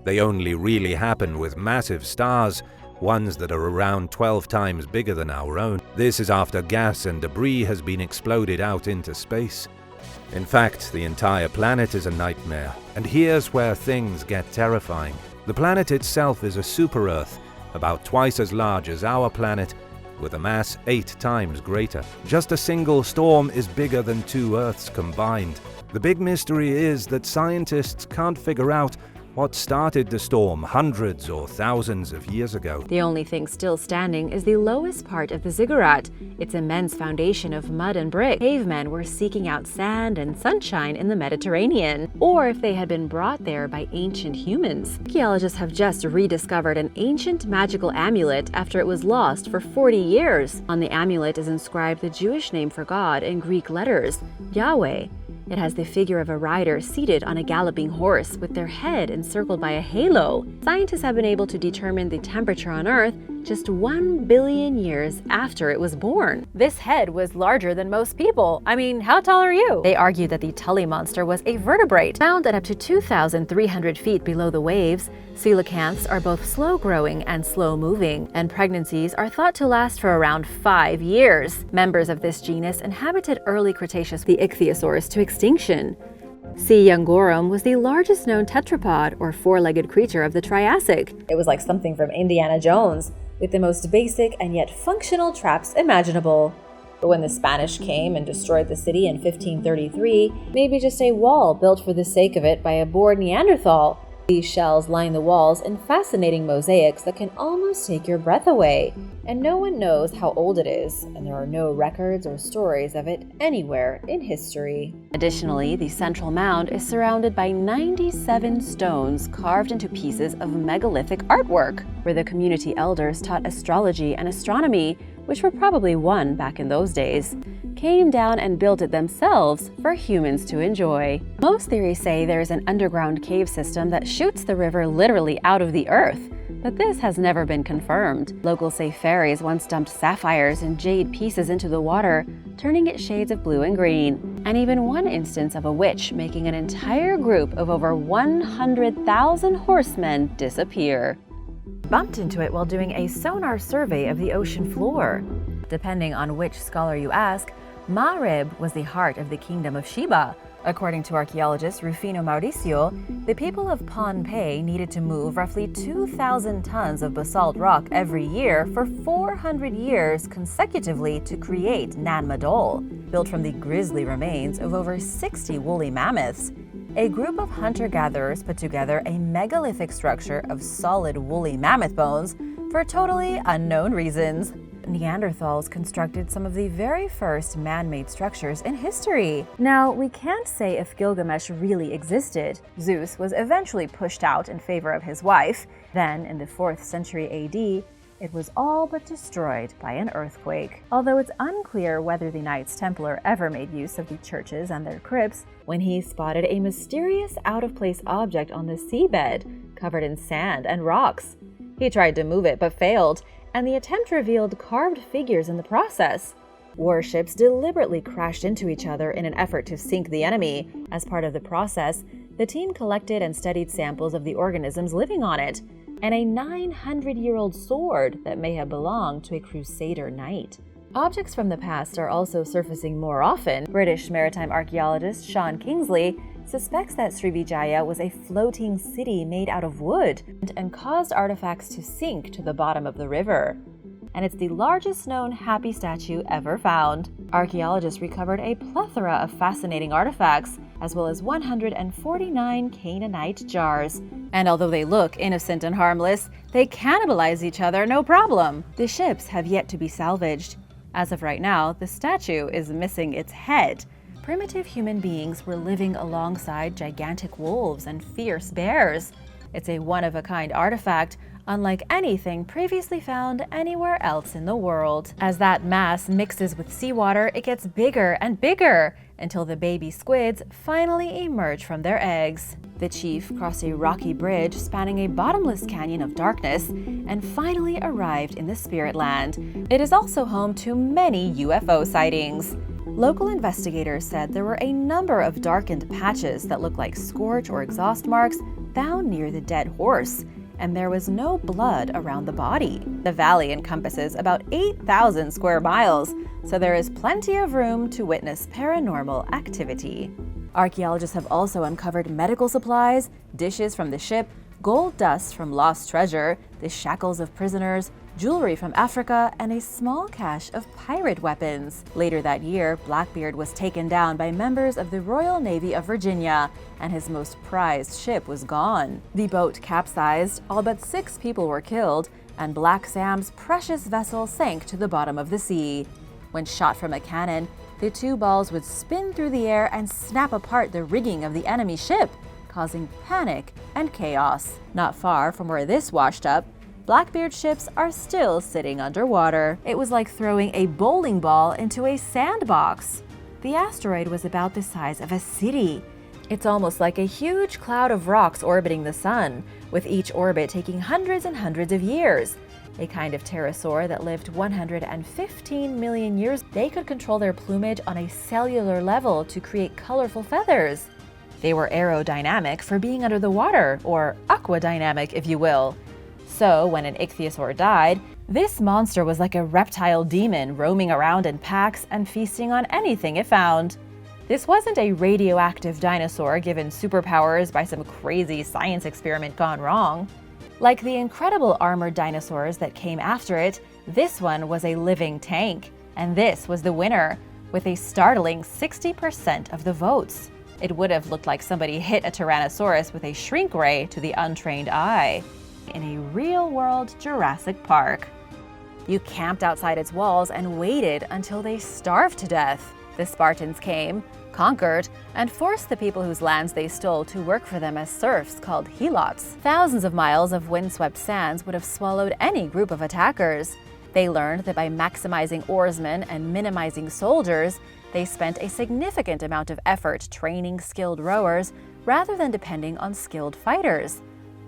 They only really happen with massive stars, ones that are around 12 times bigger than our own. This is after gas and debris has been exploded out into space. In fact, the entire planet is a nightmare, and here's where things get terrifying. The planet itself is a super-Earth, about twice as large as our planet, with a mass 8 times greater. Just a single storm is bigger than 2 Earths combined. The big mystery is that scientists can't figure out what started the storm hundreds or thousands of years ago. The only thing still standing is the lowest part of the ziggurat, its immense foundation of mud and brick. Cavemen were seeking out sand and sunshine in the Mediterranean, or if they had been brought there by ancient humans. Archaeologists have just rediscovered an ancient magical amulet after it was lost for 40 years. On the amulet is inscribed the Jewish name for God in Greek letters, Yahweh. It has the figure of a rider seated on a galloping horse with their head encircled by a halo. Scientists have been able to determine the temperature on Earth just 1 billion years after it was born. This head was larger than most people. I mean, how tall are you? They argue that the Tully monster was a vertebrate. Found at up to 2,300 feet below the waves, coelacanths are both slow-growing and slow-moving, and pregnancies are thought to last for around 5 years. Members of this genus inhabited early Cretaceous, the ichthyosaurs, to extinction. C. youngorum was the largest known tetrapod, or four-legged creature of the Triassic. It was like something from Indiana Jones, with the most basic and yet functional traps imaginable. But when the Spanish came and destroyed the city in 1533, maybe just a wall built for the sake of it by a bored Neanderthal. These shells line the walls in fascinating mosaics that can almost take your breath away, and no one knows how old it is, and there are no records or stories of it anywhere in history. Additionally, the central mound is surrounded by 97 stones carved into pieces of megalithic artwork, where the community elders taught astrology and astronomy, which were probably won back in those days, came down and built it themselves for humans to enjoy. Most theories say there is an underground cave system that shoots the river literally out of the earth, but this has never been confirmed. Locals say fairies once dumped sapphires and jade pieces into the water, turning it shades of blue and green, and even one instance of a witch making an entire group of over 100,000 horsemen disappear. Bumped into it while doing a sonar survey of the ocean floor. Depending on which scholar you ask, Mareb was the heart of the kingdom of Sheba. According to archaeologist Rufino Mauricio, the people of Pohnpei needed to move roughly 2,000 tons of basalt rock every year for 400 years consecutively to create Nan Madol, built from the grisly remains of over 60 woolly mammoths. A group of hunter-gatherers put together a megalithic structure of solid woolly mammoth bones for totally unknown reasons. Neanderthals constructed some of the very first man-made structures in history. Now, we can't say if Gilgamesh really existed. Zeus was eventually pushed out in favor of his wife. Then, in the 4th century AD, it was all but destroyed by an earthquake. Although it's unclear whether the Knights Templar ever made use of the churches and their crypts, when he spotted a mysterious out-of-place object on the seabed, covered in sand and rocks. He tried to move it but failed, and the attempt revealed carved figures in the process. Warships deliberately crashed into each other in an effort to sink the enemy. As part of the process, the team collected and studied samples of the organisms living on it, and a 900-year-old sword that may have belonged to a Crusader knight. Objects from the past are also surfacing more often. British maritime archaeologist Sean Kingsley suspects that Srivijaya was a floating city made out of wood and caused artifacts to sink to the bottom of the river. And it's the largest known happy statue ever found. Archaeologists recovered a plethora of fascinating artifacts, as well as 149 Canaanite jars. And although they look innocent and harmless, they cannibalize each other no problem. The ships have yet to be salvaged. As of right now, the statue is missing its head. Primitive human beings were living alongside gigantic wolves and fierce bears. It's a one-of-a-kind artifact, unlike anything previously found anywhere else in the world. As that mass mixes with seawater, it gets bigger and bigger, until the baby squids finally emerge from their eggs. The chief crossed a rocky bridge spanning a bottomless canyon of darkness and finally arrived in the Spirit Land. It is also home to many UFO sightings. Local investigators said there were a number of darkened patches that look like scorch or exhaust marks found near the dead horse, and there was no blood around the body. The valley encompasses about 8,000 square miles, so there is plenty of room to witness paranormal activity. Archaeologists have also uncovered medical supplies, dishes from the ship, gold dust from lost treasure, the shackles of prisoners, jewelry from Africa, and a small cache of pirate weapons. Later that year, Blackbeard was taken down by members of the Royal Navy of Virginia, and his most prized ship was gone. The boat capsized, all but 6 people were killed, and Black Sam's precious vessel sank to the bottom of the sea. When shot from a cannon, the 2 balls would spin through the air and snap apart the rigging of the enemy ship, causing panic and chaos. Not far from where this washed up, Blackbeard ships are still sitting underwater. It was like throwing a bowling ball into a sandbox. The asteroid was about the size of a city. It's almost like a huge cloud of rocks orbiting the sun, with each orbit taking hundreds and hundreds of years. A kind of pterosaur that lived 115 million years. They could control their plumage on a cellular level to create colorful feathers. They were aerodynamic for being under the water, or aquadynamic if you will. So when an ichthyosaur died, this monster was like a reptile demon roaming around in packs and feasting on anything it found. This wasn't a radioactive dinosaur given superpowers by some crazy science experiment gone wrong. Like the incredible armored dinosaurs that came after it, this one was a living tank, and this was the winner, with a startling 60% of the votes. It would have looked like somebody hit a Tyrannosaurus with a shrink ray to the untrained eye. In a real-world Jurassic Park. You camped outside its walls and waited until they starved to death. The Spartans came, conquered, and forced the people whose lands they stole to work for them as serfs called helots. Thousands of miles of windswept sands would have swallowed any group of attackers. They learned that by maximizing oarsmen and minimizing soldiers, they spent a significant amount of effort training skilled rowers rather than depending on skilled fighters.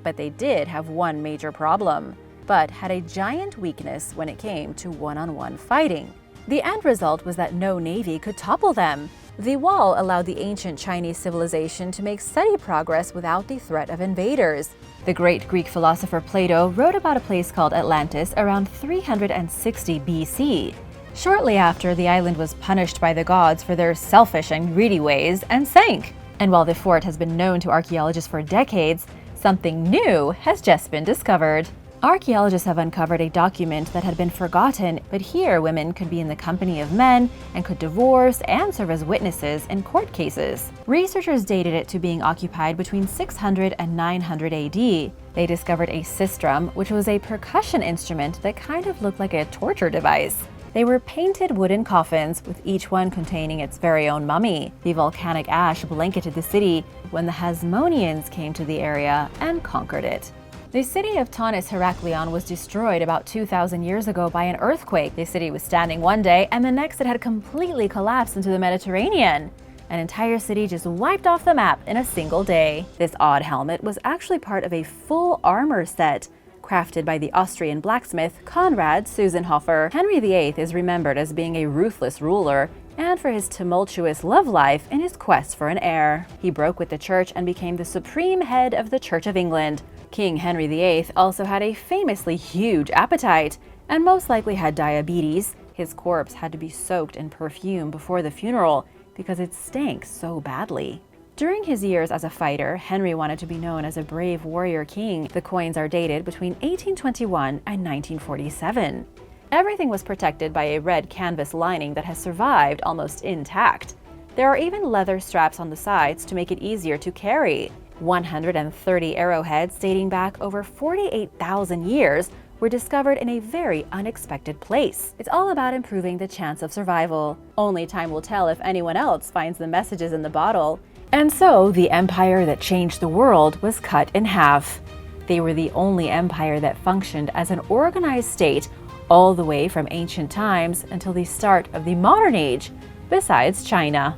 But they did have one major problem, but had a giant weakness when it came to one-on-one fighting. The end result was that no navy could topple them. The wall allowed the ancient Chinese civilization to make steady progress without the threat of invaders. The great Greek philosopher Plato wrote about a place called Atlantis around 360 BC. Shortly after, the island was punished by the gods for their selfish and greedy ways and sank. And while the fort has been known to archaeologists for decades, something new has just been discovered. Archaeologists have uncovered a document that had been forgotten, but here women could be in the company of men and could divorce and serve as witnesses in court cases. Researchers dated it to being occupied between 600 and 900 AD. They discovered a sistrum, which was a percussion instrument that kind of looked like a torture device. They were painted wooden coffins, with each one containing its very own mummy. The volcanic ash blanketed the city when the Hasmoneans came to the area and conquered it. The city of Tanis Heraklion was destroyed about 2,000 years ago by an earthquake. The city was standing one day, and the next it had completely collapsed into the Mediterranean. An entire city just wiped off the map in a single day. This odd helmet was actually part of a full armor set, crafted by the Austrian blacksmith Konrad Susenhofer. Henry VIII is remembered as being a ruthless ruler and for his tumultuous love life in his quest for an heir. He broke with the church and became the supreme head of the Church of England. King Henry VIII also had a famously huge appetite and most likely had diabetes. His corpse had to be soaked in perfume before the funeral because it stank so badly. During his years as a fighter, Henry wanted to be known as a brave warrior king. The coins are dated between 1821 and 1947. Everything was protected by a red canvas lining that has survived almost intact. There are even leather straps on the sides to make it easier to carry. 130 arrowheads dating back over 48,000 years were discovered in a very unexpected place. It's all about improving the chance of survival. Only time will tell if anyone else finds the messages in the bottle. And so, the empire that changed the world was cut in half. They were the only empire that functioned as an organized state all the way from ancient times until the start of the modern age, besides China.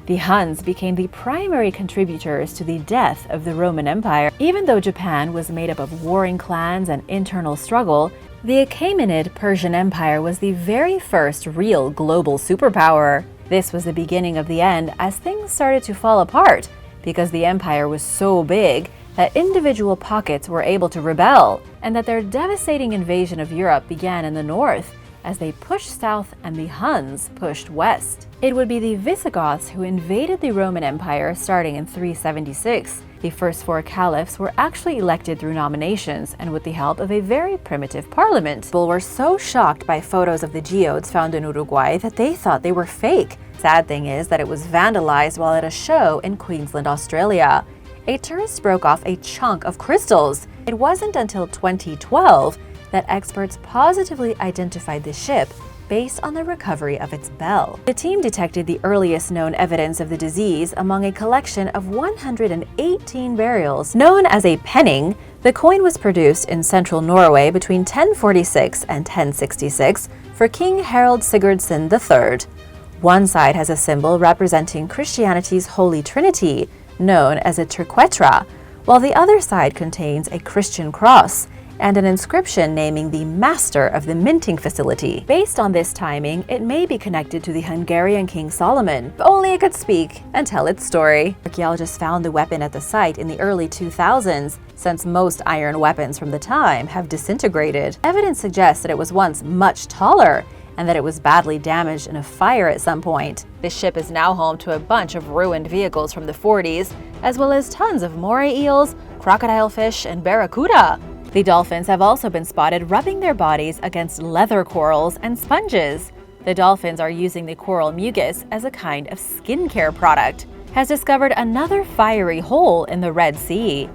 The Huns became the primary contributors to the death of the Roman Empire. Even though Japan was made up of warring clans and internal struggle, the Achaemenid Persian Empire was the very first real global superpower. This was the beginning of the end as things started to fall apart because the empire was so big that individual pockets were able to rebel, and that their devastating invasion of Europe began in the north, as they pushed south and the Huns pushed west. It would be the Visigoths who invaded the Roman Empire starting in 376. The first 4 caliphs were actually elected through nominations and with the help of a very primitive parliament. People were so shocked by photos of the geodes found in Uruguay that they thought they were fake. Sad thing is that it was vandalized while at a show in Queensland, Australia. A tourist broke off a chunk of crystals. It wasn't until 2012 that experts positively identified the ship based on the recovery of its bell. The team detected the earliest known evidence of the disease among a collection of 118 burials. Known as a penning, the coin was produced in central Norway between 1046 and 1066 for King Harald Sigurdsson III. One side has a symbol representing Christianity's Holy Trinity, known as a terquetra, while the other side contains a Christian cross and an inscription naming the master of the minting facility. Based on this timing, it may be connected to the Hungarian King Solomon, if only it could speak and tell its story. Archaeologists found the weapon at the site in the early 2000s, since most iron weapons from the time have disintegrated. Evidence suggests that it was once much taller and that it was badly damaged in a fire at some point. This ship is now home to a bunch of ruined vehicles from the 40s, as well as tons of moray eels, crocodile fish, and barracuda. The dolphins have also been spotted rubbing their bodies against leather corals and sponges. The dolphins are using the coral mucus as a kind of skincare product. Has discovered another fiery hole in the Red Sea.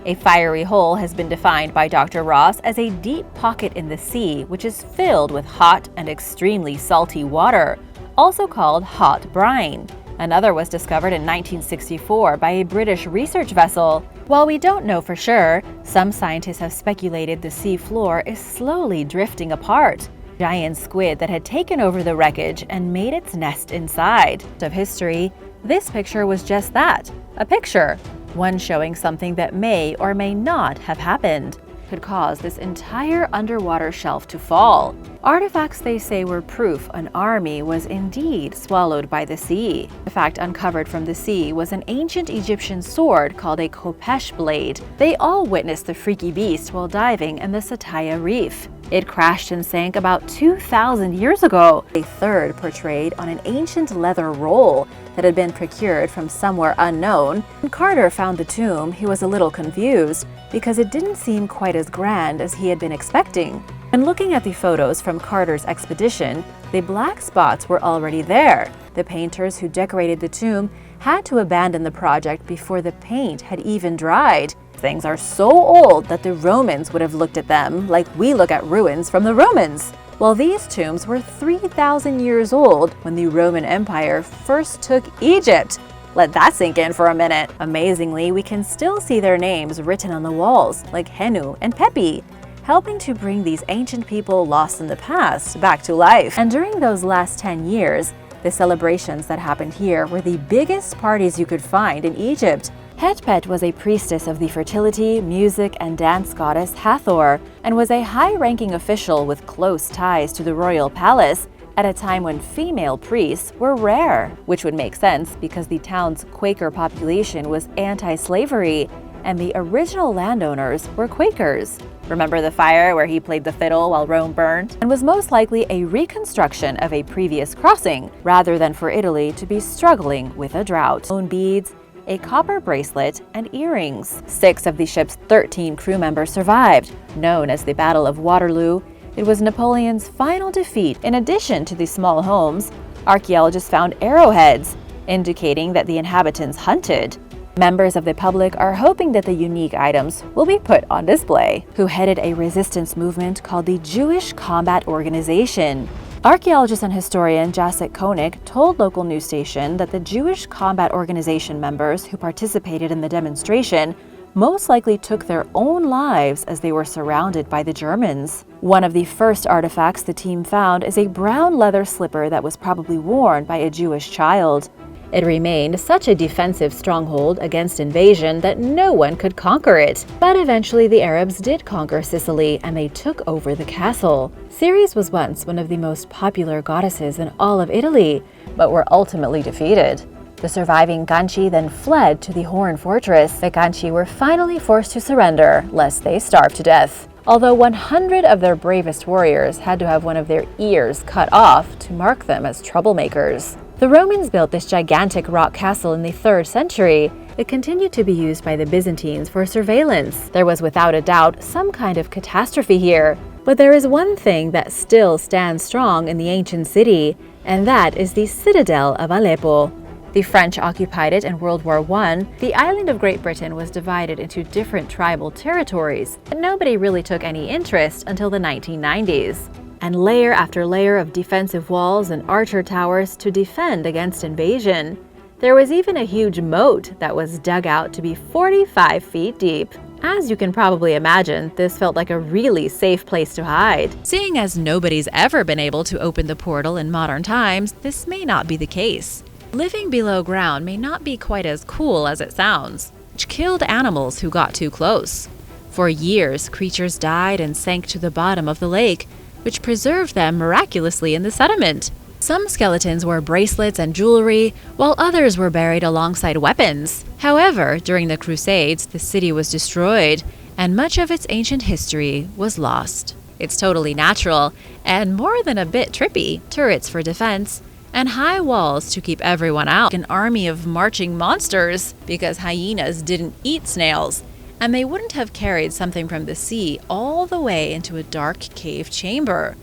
A fiery hole has been defined by Dr. Ross as a deep pocket in the sea which is filled with hot and extremely salty water, also called hot brine. Another was discovered in 1964 by a British research vessel. While we don't know for sure, some scientists have speculated the sea floor is slowly drifting apart. Giant squid that had taken over the wreckage and made its nest inside. Of history, this picture was just that, a picture, one showing something that may or may not have happened. Could cause this entire underwater shelf to fall. Artifacts they say were proof an army was indeed swallowed by the sea. The fact uncovered from the sea was an ancient Egyptian sword called a khopesh blade. They all witnessed the freaky beast while diving in the Sataya Reef. It crashed and sank about 2,000 years ago. A third portrayed on an ancient leather roll that had been procured from somewhere unknown. When Carter found the tomb, he was a little confused because it didn't seem quite as grand as he had been expecting. When looking at the photos from Carter's expedition, the black spots were already there. The painters who decorated the tomb had to abandon the project before the paint had even dried. Things are so old that the Romans would have looked at them like we look at ruins from the Romans. While these tombs were 3,000 years old when the Roman Empire first took Egypt. Let that sink in for a minute. Amazingly, we can still see their names written on the walls, like Henu and Pepi, helping to bring these ancient people lost in the past back to life. And during those last 10 years, the celebrations that happened here were the biggest parties you could find in Egypt. Hetpet was a priestess of the fertility, music, and dance goddess Hathor, and was a high-ranking official with close ties to the royal palace at a time when female priests were rare, which would make sense because the town's Quaker population was anti-slavery, and the original landowners were Quakers. Remember the fire where he played the fiddle while Rome burned? And was most likely a reconstruction of a previous crossing, rather than for Italy to be struggling with a drought. Bone beads, a copper bracelet, and earrings. 6 of the ship's 13 crew members survived. Known as the Battle of Waterloo, it was Napoleon's final defeat. In addition to the small homes, archaeologists found arrowheads, indicating that the inhabitants hunted. Members of the public are hoping that the unique items will be put on display. Who headed a resistance movement called the Jewish Combat Organization. Archaeologist and historian Jacek Koenig told local news station that the Jewish Combat Organization members who participated in the demonstration most likely took their own lives as they were surrounded by the Germans. One of the first artifacts the team found is a brown leather slipper that was probably worn by a Jewish child. It remained such a defensive stronghold against invasion that no one could conquer it. But eventually the Arabs did conquer Sicily and they took over the castle. Ceres was once one of the most popular goddesses in all of Italy, but were ultimately defeated. The surviving Ganchi then fled to the Horn Fortress. The Ganchi were finally forced to surrender, lest they starve to death. Although 100 of their bravest warriors had to have one of their ears cut off to mark them as troublemakers. The Romans built this gigantic rock castle in the 3rd century. It continued to be used by the Byzantines for surveillance. There was without a doubt some kind of catastrophe here. But there is one thing that still stands strong in the ancient city, and that is the citadel of Aleppo. The French occupied it in World War I. The island of Great Britain was divided into different tribal territories, but nobody really took any interest until the 1990s. And layer after layer of defensive walls and archer towers to defend against invasion. There was even a huge moat that was dug out to be 45 feet deep. As you can probably imagine, this felt like a really safe place to hide. Seeing as nobody's ever been able to open the portal in modern times, this may not be the case. Living below ground may not be quite as cool as it sounds, which killed animals who got too close. For years, creatures died and sank to the bottom of the lake, which preserved them miraculously in the sediment. Some skeletons wore bracelets and jewelry, while others were buried alongside weapons. However, during the Crusades, the city was destroyed, and much of its ancient history was lost. It's totally natural, and more than a bit trippy. Turrets for defense, and high walls to keep everyone out. An army of marching monsters, because hyenas didn't eat snails, and they wouldn't have carried something from the sea all the way into a dark cave chamber.